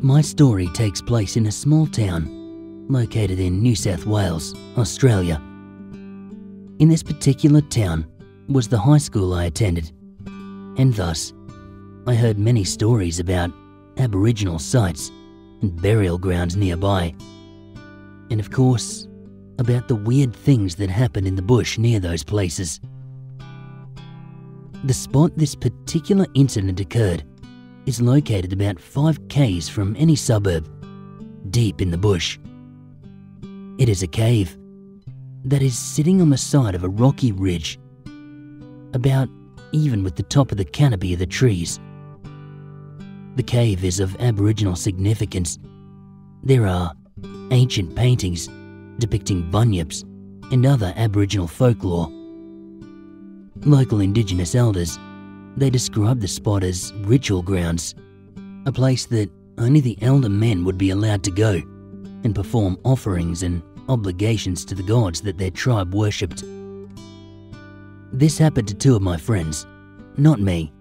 My story takes place in a small town located in New South Wales, Australia. In this particular town was the high school I attended, and thus I heard many stories about Aboriginal sites and burial grounds nearby, and of course about the weird things that happen in the bush near those places. The spot this particular incident occurred is located about 5 k's from any suburb, deep in the bush. It is a cave that is sitting on the side of a rocky ridge, about even with the top of the canopy of the trees. The cave is of Aboriginal significance. There are ancient paintings depicting bunyips and other Aboriginal folklore. Local Indigenous elders, they describe the spot as ritual grounds, a place that only the elder men would be allowed to go and perform offerings and obligations to the gods that their tribe worshipped. This happened to 2 of my friends, not me.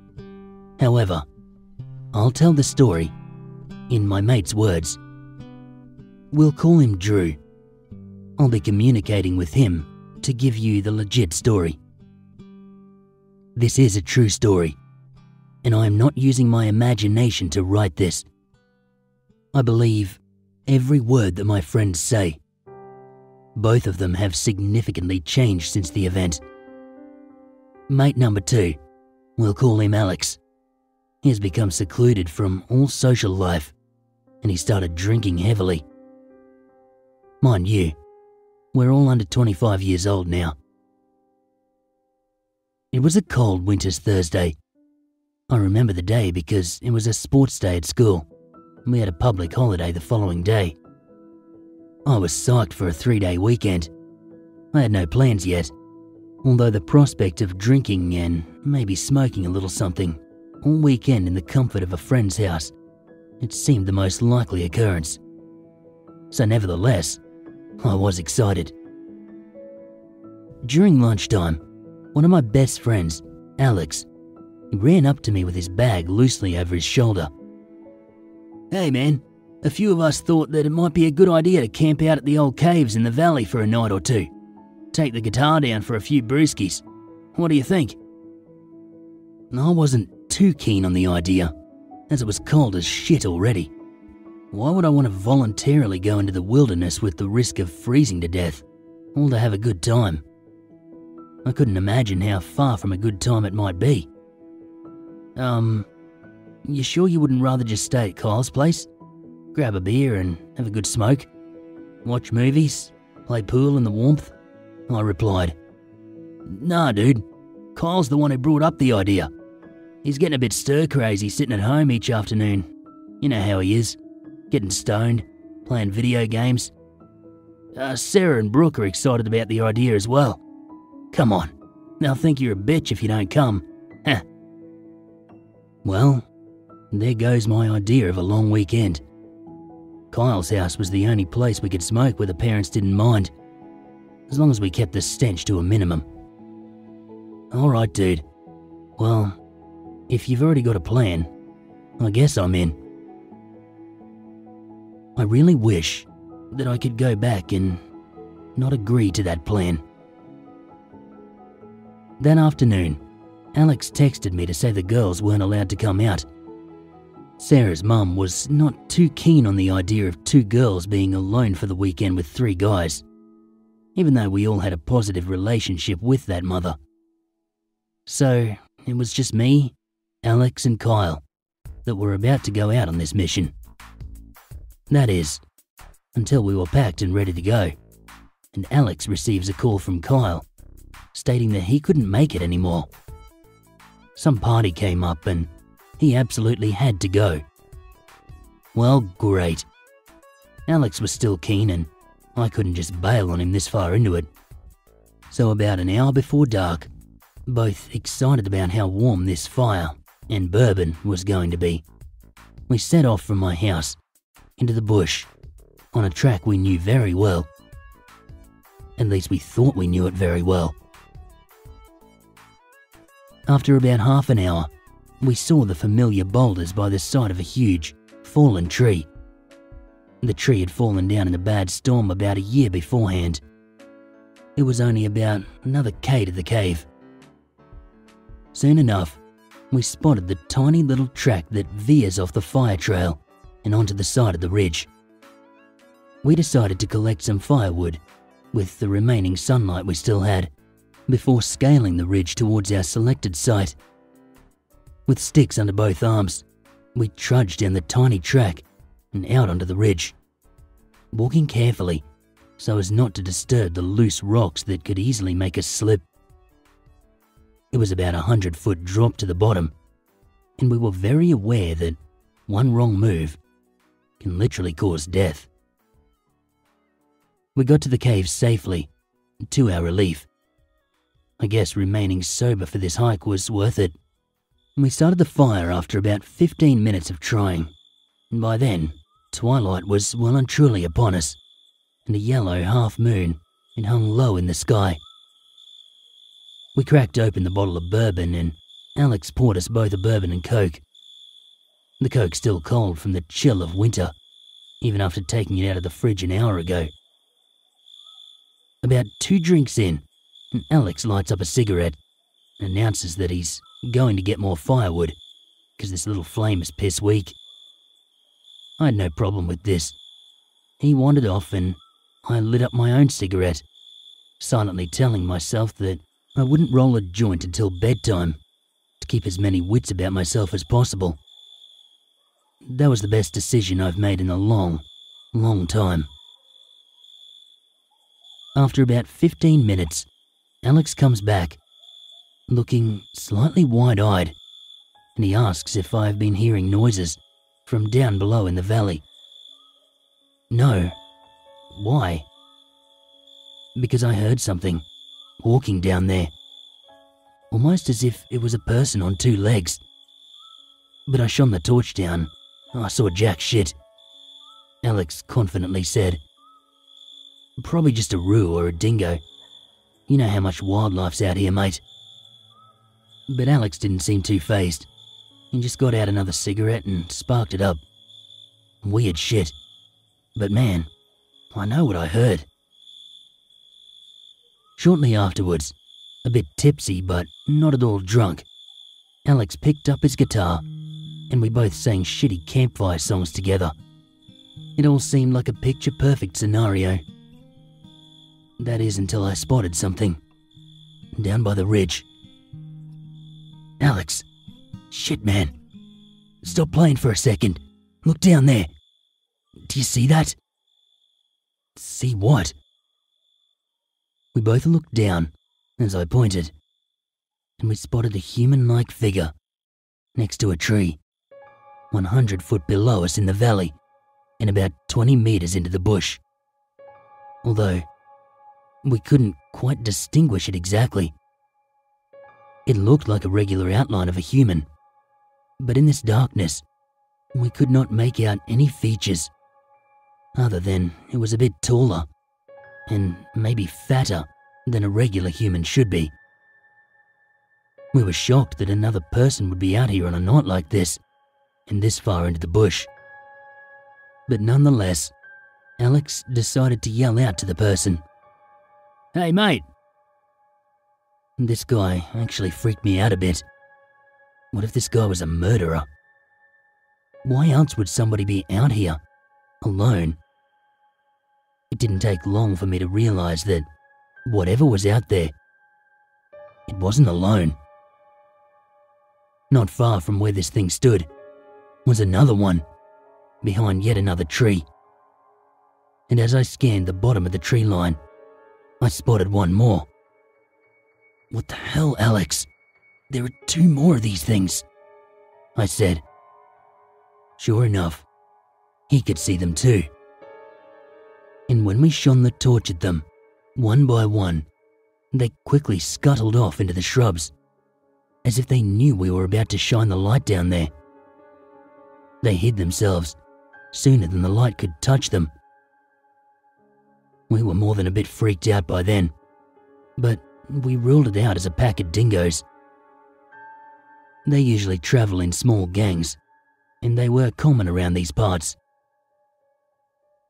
However, I'll tell the story in my mate's words. We'll call him Drew. I'll be communicating with him to give you the legit story. This is a true story, and I am not using my imagination to write this. I believe every word that my friends say. Both of them have significantly changed since the event. Mate number 2, we'll call him Alex. He has become secluded from all social life, and he started drinking heavily. Mind you, we're all under 25 years old now. It was a cold winter's Thursday. I remember the day because it was a sports day at school, and we had a public holiday the following day. I was psyched for a 3-day weekend. I had no plans yet, although the prospect of drinking and maybe smoking a little something all weekend in the comfort of a friend's house, it seemed the most likely occurrence. So nevertheless, I was excited. During lunchtime, one of my best friends, Alex, ran up to me with his bag loosely over his shoulder. "Hey man, a few of us thought that it might be a good idea to camp out at the old caves in the valley for a night or 2. Take the guitar down for a few brewskis. What do you think?" I wasn't too keen on the idea, as it was cold as shit already. Why would I want to voluntarily go into the wilderness with the risk of freezing to death, all to have a good time? I couldn't imagine how far from a good time it might be. You sure you wouldn't rather just stay at Kyle's place? Grab a beer and have a good smoke? Watch movies? Play pool in the warmth? I replied. "Nah, dude. Kyle's the one who brought up the idea. He's getting a bit stir-crazy sitting at home each afternoon. You know how he is. Getting stoned, playing video games. Sarah and Brooke are excited about the idea as well. Come on, they'll think you're a bitch if you don't come. Heh." Well, there goes my idea of a long weekend. Kyle's house was the only place we could smoke where the parents didn't mind, as long as we kept the stench to a minimum. "Alright, dude. Well, if you've already got a plan, I guess I'm in." I really wish that I could go back and not agree to that plan. That afternoon, Alex texted me to say the girls weren't allowed to come out. Sarah's mum was not too keen on the idea of 2 girls being alone for the weekend with 3 guys, even though we all had a positive relationship with that mother. So it was just me, Alex and Kyle that were about to go out on this mission. That is, until we were packed and ready to go, and Alex receives a call from Kyle stating that he couldn't make it anymore. Some party came up and he absolutely had to go. Well, great. Alex was still keen and I couldn't just bail on him this far into it. So about an hour before dark, both excited about how warm this fire and bourbon was going to be, we set off from my house into the bush on a track we knew very well. At least we thought we knew it very well. After about half an hour, we saw the familiar boulders by the side of a huge, fallen tree. The tree had fallen down in a bad storm about a year beforehand. It was only about another K to the cave. Soon enough, we spotted the tiny little track that veers off the fire trail and onto the side of the ridge. We decided to collect some firewood, with the remaining sunlight we still had, before scaling the ridge towards our selected site. With sticks under both arms, we trudged down the tiny track and out onto the ridge, walking carefully so as not to disturb the loose rocks that could easily make us slip. It was about 100-foot drop to the bottom, and we were very aware that one wrong move can literally cause death. We got to the cave safely, to our relief. I guess remaining sober for this hike was worth it. We started the fire after about 15 minutes of trying, and by then, twilight was well and truly upon us, and a yellow half-moon had hung low in the sky. We cracked open the bottle of bourbon, and Alex poured us both a bourbon and Coke. The Coke still cold from the chill of winter, even after taking it out of the fridge an hour ago. About 2 drinks in, and Alex lights up a cigarette and announces that he's going to get more firewood, because this little flame is piss weak. I had no problem with this. He wandered off and I lit up my own cigarette, silently telling myself that I wouldn't roll a joint until bedtime, to keep as many wits about myself as possible. That was the best decision I've made in a long, long time. After about 15 minutes, Alex comes back, looking slightly wide-eyed, and he asks if I've been hearing noises from down below in the valley. No. Why? Because I heard something walking down there, almost as if it was a person on 2 legs. But I shone the torch down. I saw jack shit, Alex confidently said. Probably just a roo or a dingo. You know how much wildlife's out here, mate. But Alex didn't seem too fazed. He just got out another cigarette and sparked it up. Weird shit. But man, I know what I heard. Shortly afterwards, a bit tipsy but not at all drunk, Alex picked up his guitar and we both sang shitty campfire songs together. It all seemed like a picture-perfect scenario. That is until I spotted something down by the ridge. Alex, shit man, stop playing for a second. Look down there. Do you see that? See what? We both looked down as I pointed, and we spotted a human-like figure next to a tree, 100 foot below us in the valley and about 20 meters into the bush. Although we couldn't quite distinguish it exactly. It looked like a regular outline of a human, but in this darkness, we could not make out any features, other than it was a bit taller and maybe fatter than a regular human should be. We were shocked that another person would be out here on a night like this and this far into the bush. But nonetheless, Alex decided to yell out to the person, "Hey mate!" This guy actually freaked me out a bit. What if this guy was a murderer? Why else would somebody be out here, alone? It didn't take long for me to realize that whatever was out there, it wasn't alone. Not far from where this thing stood was another one, behind yet another tree. And as I scanned the bottom of the tree line, I spotted one more. What the hell, Alex? There are 2 more of these things, I said. Sure enough, he could see them too. And when we shone the torch at them, one by one, they quickly scuttled off into the shrubs, as if they knew we were about to shine the light down there. They hid themselves sooner than the light could touch them. We were more than a bit freaked out by then, but we ruled it out as a pack of dingoes. They usually travel in small gangs, and they were common around these parts.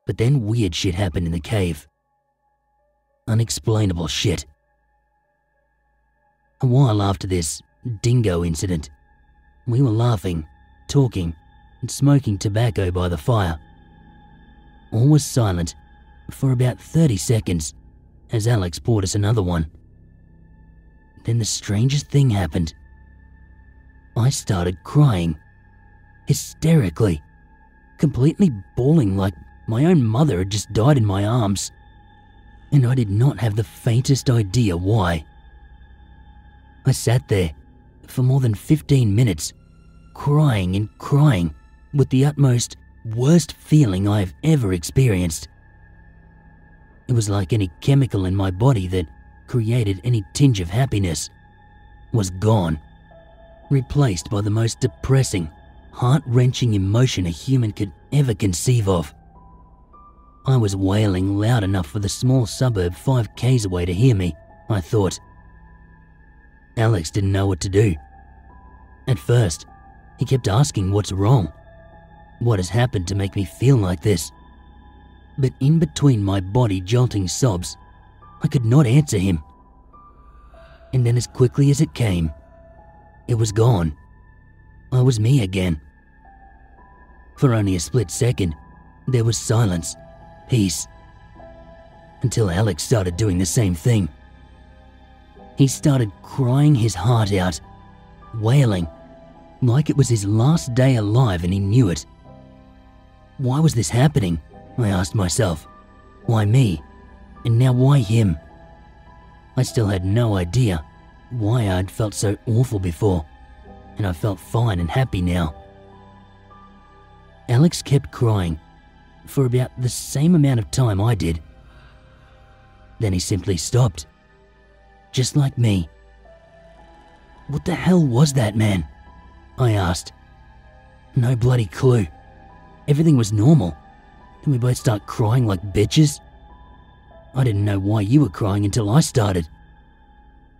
But then weird shit happened in the cave. Unexplainable shit. A while after this dingo incident, we were laughing, talking, and smoking tobacco by the fire. All was silent for about 30 seconds as Alex poured us another one. Then the strangest thing happened. I started crying, hysterically, completely bawling like my own mother had just died in my arms, and I did not have the faintest idea why. I sat there for more than 15 minutes, crying and crying with the utmost worst feeling I have ever experienced. It was like any chemical in my body that created any tinge of happiness was gone, replaced by the most depressing, heart-wrenching emotion a human could ever conceive of. I was wailing loud enough for the small suburb 5 k's away to hear me, I thought. Alex didn't know what to do. At first, he kept asking what's wrong. What has happened to make me feel like this? But in between my body jolting sobs, I could not answer him. And then as quickly as it came, it was gone. I was me again. For only a split second, there was silence, peace, until Alex started doing the same thing. He started crying his heart out, wailing, like it was his last day alive and he knew it. Why was this happening? I asked myself. Why me? And now why him? I still had no idea why I'd felt so awful before, and I felt fine and happy now. Alex kept crying for about the same amount of time I did. Then he simply stopped, just like me. What the hell was that, man? I asked. No bloody clue. Everything was normal. Then we both start crying like bitches. I didn't know why you were crying until I started.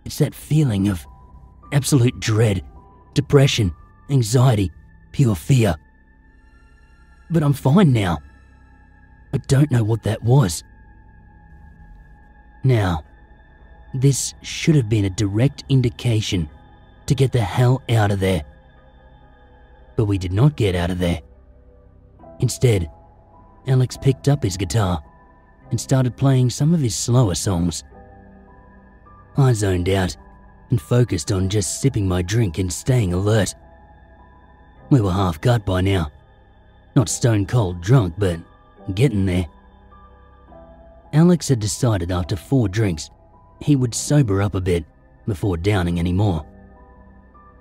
It's that feeling of absolute dread, depression, anxiety, pure fear. But I'm fine now. I don't know what that was. Now, this should have been a direct indication to get the hell out of there. But we did not get out of there. Instead, Alex picked up his guitar and started playing some of his slower songs. I zoned out and focused on just sipping my drink and staying alert. We were half cut by now. Not stone cold drunk, but getting there. Alex had decided after 4 drinks he would sober up a bit before downing any more.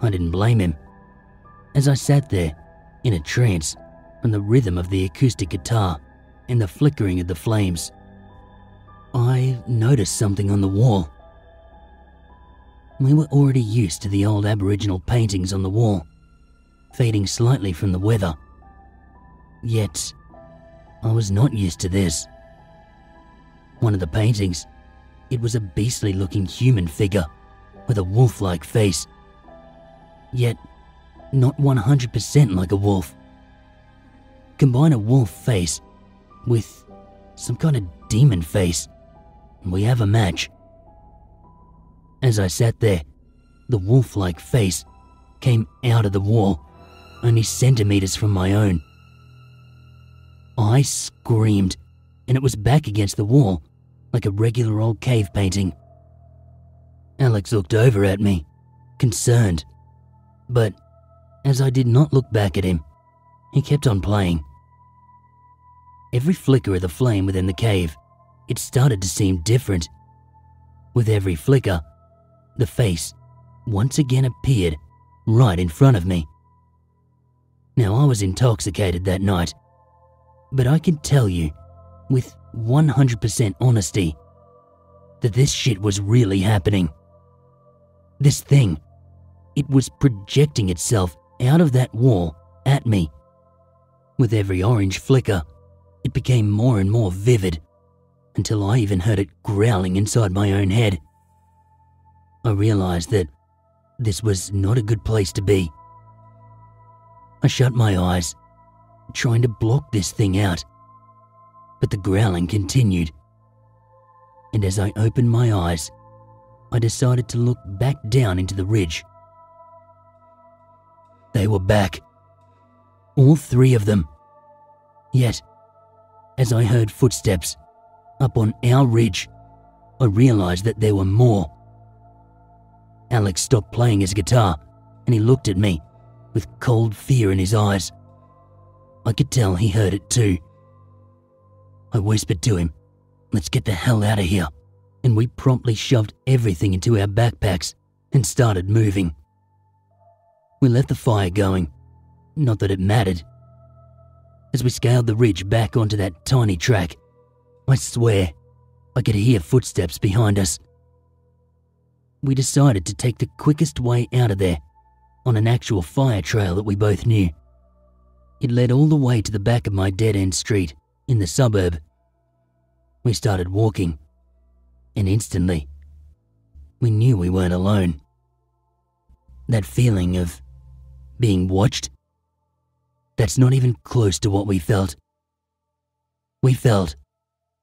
I didn't blame him. As I sat there, in a trance, on the rhythm of the acoustic guitar and the flickering of the flames, I noticed something on the wall. We were already used to the old Aboriginal paintings on the wall, fading slightly from the weather. Yet, I was not used to this. One of the paintings, it was a beastly-looking human figure with a wolf-like face, yet not 100% like a wolf. Combine a wolf face with some kind of demon face, and we have a match. As I sat there, the wolf-like face came out of the wall, only centimeters from my own. I screamed, and it was back against the wall, like a regular old cave painting. Alex looked over at me, concerned, but as I did not look back at him, he kept on playing. Every flicker of the flame within the cave, it started to seem different. With every flicker, the face once again appeared right in front of me. Now, I was intoxicated that night, but I can tell you with 100% honesty that this shit was really happening. This thing, it was projecting itself out of that wall at me. With every orange flicker, it became more and more vivid, until I even heard it growling inside my own head. I realized that this was not a good place to be. I shut my eyes, trying to block this thing out, but the growling continued. And as I opened my eyes, I decided to look back down into the ridge. They were back. All three of them. Yet, as I heard footsteps up on our ridge, I realized that there were more. Alex stopped playing his guitar and he looked at me with cold fear in his eyes. I could tell he heard it too. I whispered to him, "Let's get the hell out of here," and we promptly shoved everything into our backpacks and started moving. We left the fire going, not that it mattered. As we scaled the ridge back onto that tiny track, I swear I could hear footsteps behind us. We decided to take the quickest way out of there on an actual fire trail that we both knew. It led all the way to the back of my dead-end street in the suburb. We started walking, and instantly, we knew we weren't alone. That feeling of being watched, that's not even close to what we felt.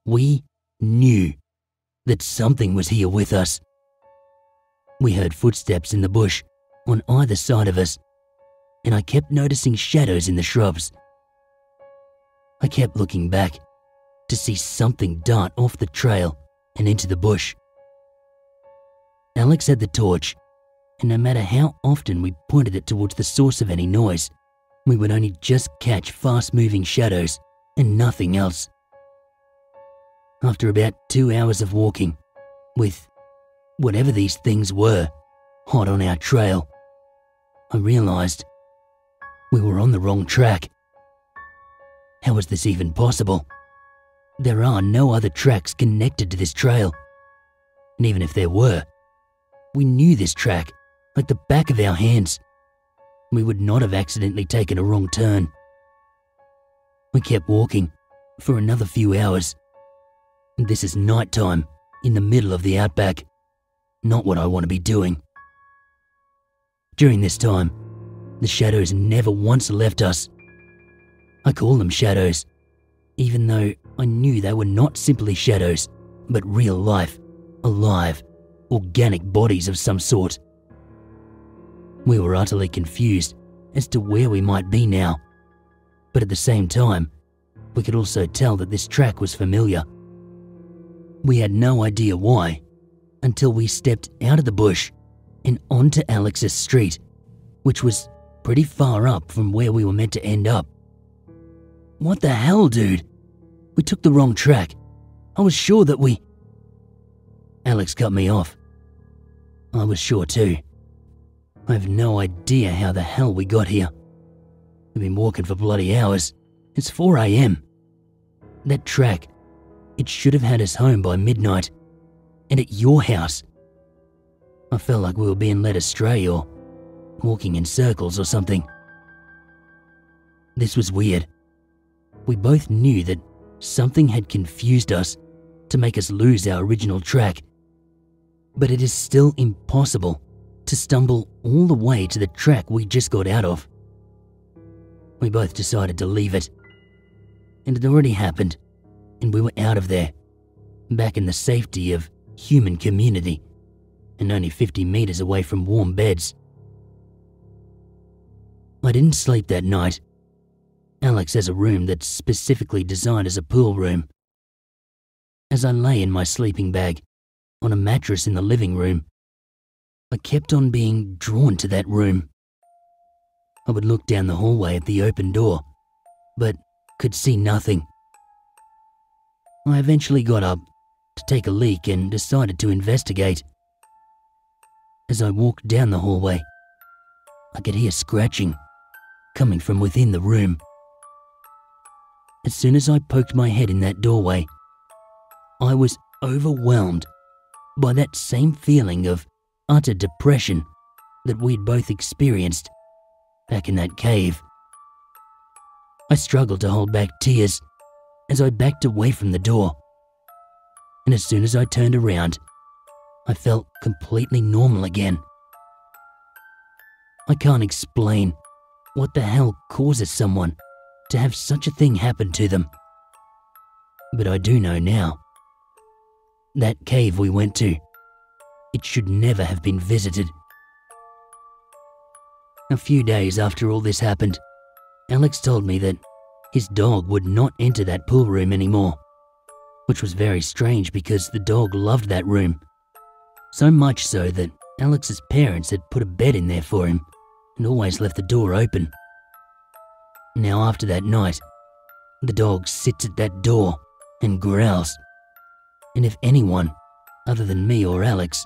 We knew that something was here with us. We heard footsteps in the bush on either side of us, and I kept noticing shadows in the shrubs. I kept looking back to see something dart off the trail and into the bush. Alex had the torch, and no matter how often we pointed it towards the source of any noise, we would only just catch fast-moving shadows and nothing else. After about 2 hours of walking, with whatever these things were hot on our trail, I realized we were on the wrong track. How was this even possible? There are no other tracks connected to this trail. And even if there were, we knew this track like the back of our hands. We would not have accidentally taken a wrong turn. We kept walking for another few hours. And this is nighttime in the middle of the outback. Not what I want to be doing. During this time, the shadows never once left us. I call them shadows, even though I knew they were not simply shadows, but real life, alive, organic bodies of some sort. We were utterly confused as to where we might be now, but at the same time, we could also tell that this track was familiar. We had no idea why, until we stepped out of the bush and onto Alex's street, which was pretty far up from where we were meant to end up. What the hell, dude? We took the wrong track. I was sure that we... Alex cut me off. I was sure too. I have no idea how the hell we got here. We've been walking for bloody hours. It's 4 a.m. That track, it should have had us home by midnight. And at your house. I felt like we were being led astray or walking in circles or something. This was weird. We both knew that something had confused us to make us lose our original track. But it is still impossible to stumble all the way to the track we just got out of. We both decided to leave it. And it already happened, and we were out of there, back in the safety of human community, and only 50 meters away from warm beds. I didn't sleep that night. Alex has a room that's specifically designed as a pool room. As I lay in my sleeping bag, on a mattress in the living room, I kept on being drawn to that room. I would look down the hallway at the open door, but could see nothing. I eventually got up to take a leak and decided to investigate. As I walked down the hallway, I could hear scratching coming from within the room. As soon as I poked my head in that doorway, I was overwhelmed by that same feeling of utter depression that we'd both experienced back in that cave. I struggled to hold back tears as I backed away from the door. And as soon as I turned around, I felt completely normal again. I can't explain what the hell causes someone to have such a thing happen to them. But I do know now. That cave we went to, it should never have been visited. A few days after all this happened, Alex told me that his dog would not enter that pool room anymore, which was very strange because the dog loved that room, so much so that Alex's parents had put a bed in there for him and always left the door open. Now after that night, the dog sits at that door and growls, and if anyone, other than me or Alex,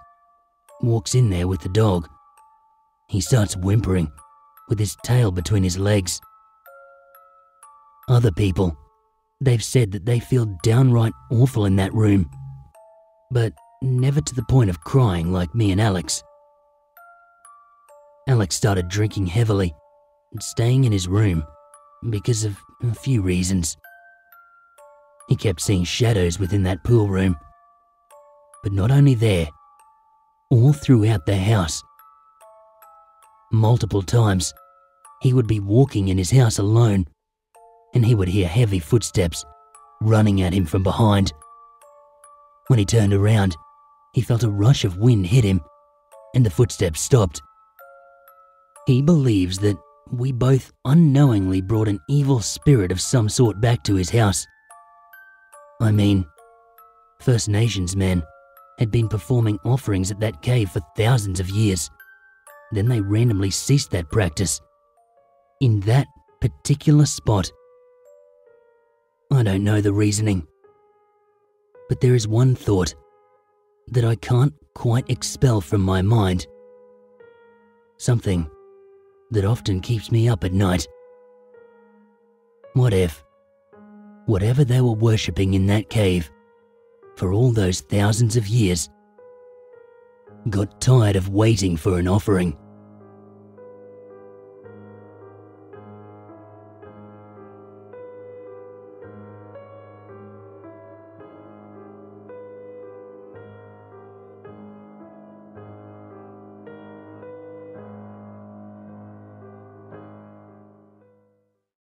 walks in there with the dog, he starts whimpering with his tail between his legs. Other people, they've said that they feel downright awful in that room, but never to the point of crying like me and Alex. Alex started drinking heavily and staying in his room because of a few reasons. He kept seeing shadows within that pool room, but not only there, all throughout the house. Multiple times, he would be walking in his house alone, and he would hear heavy footsteps running at him from behind. When he turned around, he felt a rush of wind hit him, and the footsteps stopped. He believes that we both unknowingly brought an evil spirit of some sort back to his house. I mean, First Nations men had been performing offerings at that cave for thousands of years. Then they randomly ceased that practice in that particular spot. I don't know the reasoning, but there is one thought that I can't quite expel from my mind. Something that often keeps me up at night. What if, whatever they were worshipping in that cave for all those thousands of years, got tired of waiting for an offering